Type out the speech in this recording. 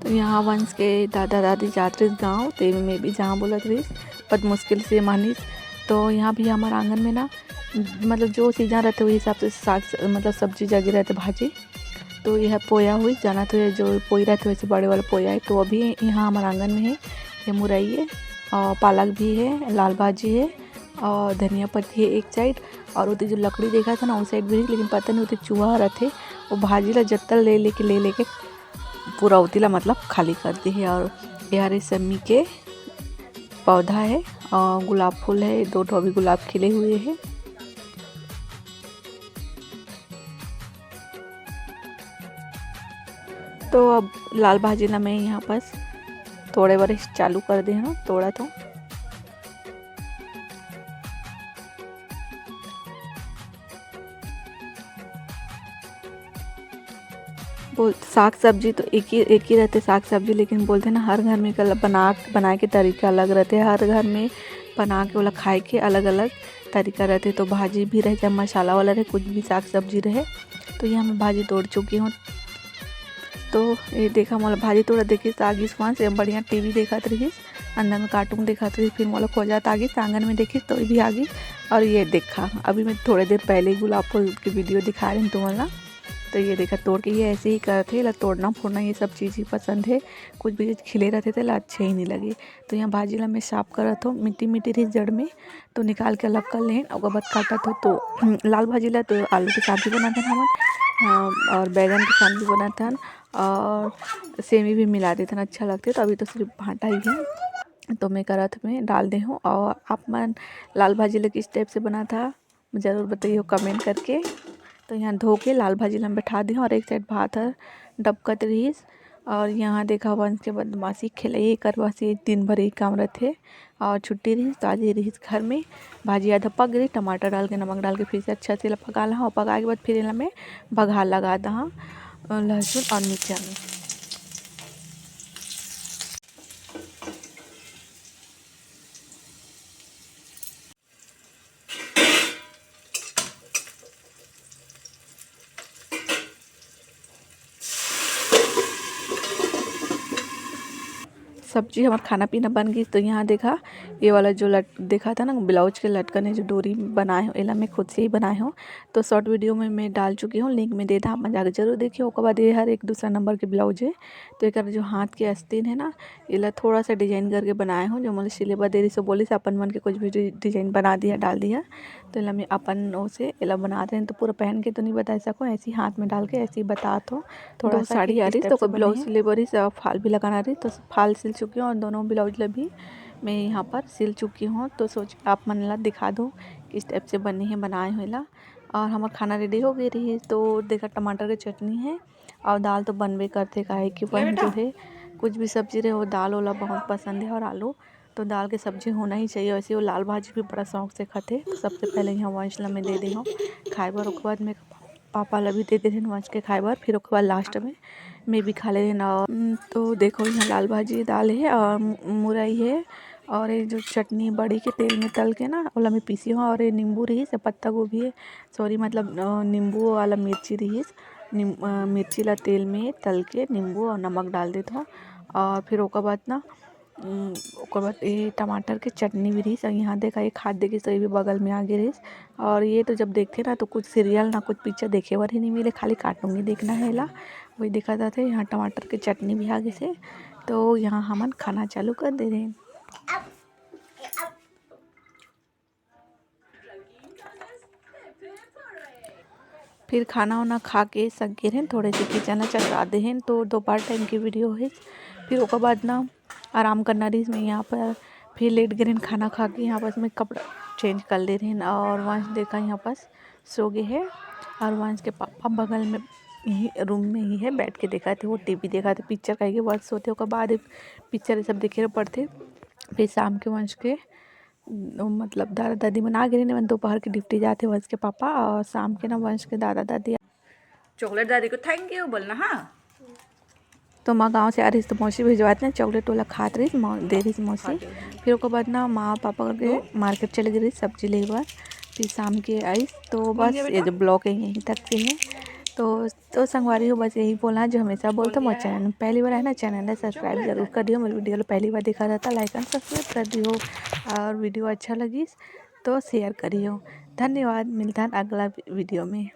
तो यहाँ वंश के दादा दादी जात रही गाँव तेवे में भी जहाँ बोलत रही पर मुश्किल से मानिस। तो यहाँ भी हमारे आंगन में ना मतलब जो सीजन रहते वही हिसाब से साग मतलब सब्जी जगी रहते भाजी। तो यह पोया हुई जाना तो ये जो पोई रहते वैसे बड़े वाला पोया है। तो अभी यहाँ हमारे आंगन में है ये मुरई है और पालक भी है, लाल भाजी है और धनिया पत्ती है एक साइड। और उधर जो लकड़ी देखा था ना उस साइड भी है, लेकिन पता नहीं उधर चूहा रहते वो भाजी ला जत्तल ले लेके पूरा उतीला मतलब खाली कर दी है। और यार ये समी के पौधा है और गुलाब फूल है, 2 ठो अभी गुलाब खिले हुए हैं। तो अब लाल भाजी ना मैं यहाँ पर थोड़े बार चालू कर दे ना थोड़ा तो बोल साग सब्जी तो एक ही रहते साग सब्जी, लेकिन बोलते ना हर घर में बनाए के तरीका अलग रहते हैं, हर घर में बना के वाला खाए के अलग अलग तरीका रहते। तो भाजी भी रहे चाहे मसाला वाला रहे कुछ भी साग सब्जी रहे। तो यहाँ मैं भाजी तोड़ चुकी हूँ। तो ये देखा मोला भाजी तोड़ा देखी आगिस वहाँ से बढ़िया टीवी देखा रही अंदर में कार्टून देखा रही, फिर मोला खोजात आगी आंगन में देखी तो भी आगी। और ये देखा अभी मैं थोड़ी देर पहले ही गुलाब फूल की वीडियो दिखा रही हूँ तुम्हारा। तो ये देखा तोड़ के ये ऐसे ही करते ला तोड़ना फोड़ना ये सब चीज़ ही पसंद है। कुछ भी खिले रहते थे ला अच्छे ही नहीं लगे। तो यहाँ भाजी ला मैं साफ करत हो मिट्टी रही जड़ में तो निकाल के अलग कर लें और बाद काटत हो। तो लाल भाजी ला तो आलू के साथ भी बनाते हैं हम और बैगन के साथ भी बनाते हैं और सेमी भी मिला देते हैं अच्छा लगता है। तो अभी तो सिर्फ भाटा ही है तो मैं करत में डाल दे हूँ। और आप मन लाल भाजी ला किस टाइप से बना था ज़रूर बताइए कमेंट करके। तो यहाँ धो के लाल भाजी ला बैठा दी और एक साइड भात है डबकत रहीस। और यहाँ देखा वंश के बदमाशी खेले करवासी दिन भर ही काम रहते और छुट्टी रही तो आज रही घर में। भाजी आधा पक गई टमाटर डाल के नमक डाल के फिर से अच्छा से पका ला और पका के बाद फिर मैं बघार लगा दा लहसुन और मिर्चा में। सब्जी हमारा खाना पीना बन गई। तो यहाँ देखा ये वाला जो देखा था ना ब्लाउज के लटकन है जो डोरी बनाए हो एला मैं खुद से ही बनाए हूँ। तो शॉर्ट वीडियो में मैं डाल चुकी हूँ लिंक में दे था आप जाकर जरूर देखिए। उसके बाद ये हर एक दूसरा नंबर के ब्लाउज है। तो एक जो हाथ के आस्तीन है ना एला थोड़ा सा डिजाइन करके बनाए हूँ जो मतलब सिलेबा दे रही सो बोली से अपन मन के कुछ भी डिजाइन बना दिया डाल दिया। तो एला मैं अपन से एला बनाते हैं तो पूरा पहन के तो नहीं बता सको ऐसे ही हाथ में डाल के ऐसे ही बताता हूँ। थोड़ा साड़ी आ रही तो कोई ब्लाउज सिलेबर ही फाल भी लगाना रही तो फाल सिल चुकी हूँ और दोनों ब्लाउज भी मैं यहाँ पर सिल चुकी हूँ। तो सोच आप मन ला दिखा दूँ किस टाइप से बनी है बनाए हुए ला। और हमारा खाना रेडी हो गई रही तो देखा टमाटर की चटनी है और दाल तो बनवे करते काहे कि वन जो है कुछ भी सब्जी रहे वो दाल वाला बहुत पसंद है और आलू तो दाल की सब्जी होना ही चाहिए। वैसे वो लाल भाजी भी बड़ा शौक से खाते। तो सबसे पहले यहाँ वंश ला मैं दे दी हूँ खाए बार उसके बाद मैं पापा ला भी दे दे वंश के खाए बार फिर उसके बाद लास्ट में मैं भी खा ले ना। तो देखो यहाँ लाल भाजी दाल है और मुरई है और ये जो चटनी बड़ी के तेल में तल के ना ओला में पीसी हूँ। और ये नींबू रही से पत्ता गोभी है सॉरी मतलब नींबू वाला मिर्ची रही मिर्ची ला तेल में तल के नींबू और नमक डाल देता हूँ। और फिर उसके बाद ना उसके बाद ये टमाटर की चटनी भी रही। यहाँ देखा ये खाद्य की सही भी बगल में आगे रही। और ये तो जब देखते ना तो कुछ सीरियल ना कुछ पिक्चर देखे वर ही नहीं मिले खाली कार्टून ही देखना है ला वही देखा जाते। यहाँ टमाटर की चटनी भी आगे से तो यहाँ हम खाना चालू कर दे रहे हैं। फिर खाना वाना खा के सक गए हैं थोड़े से किचन चकरा दे हैं। तो दोपहर टाइम की वीडियो है। फिर उसके बाद ना आराम करना रही मैं यहाँ पर फिर लेट गए हैं खाना खा के। यहाँ पास मैं कपड़ा चेंज कर ले रही हैं और वंश देखा यहाँ पास सो गए है। और वंश के पापा बगल में यही रूम में ही है बैठ के देखा थे वो टीवी देखा थे पिक्चर कहीं के वर्क सोते उसके बाद पिक्चर ये सब देखे पड़ते। फिर शाम के वंश के मतलब दादा दादी मना गए नहीं दोपहर की ड्यूटी जाते वंश के पापा और शाम के ना वंश के दादा दादी चॉकलेट दादी को थैंक यू बोलना। हाँ तो माँ गांव से आ रही तो मौसी भिजवाते ना चॉकलेट वाला खात रही दे रही मौसी। फिर उसके बाद ना माँ पापा करके मार्केट चले गई सब्जी ले बार। फिर शाम के आई तो बस ये जो ब्लॉक है यहीं तक से है। तो संगवारी हो, बस यही बोलना है जो हमेशा बोलते हो। चैनल में पहली बार है ना, चैनल है सब्सक्राइब जरूर कर दियो। मेरी वीडियो पहली बार देखा जाता लाइक एंड सब्सक्राइब कर दियो, और वीडियो अच्छा लगी तो शेयर करियो। धन्यवाद, मिलता है अगला वीडियो में।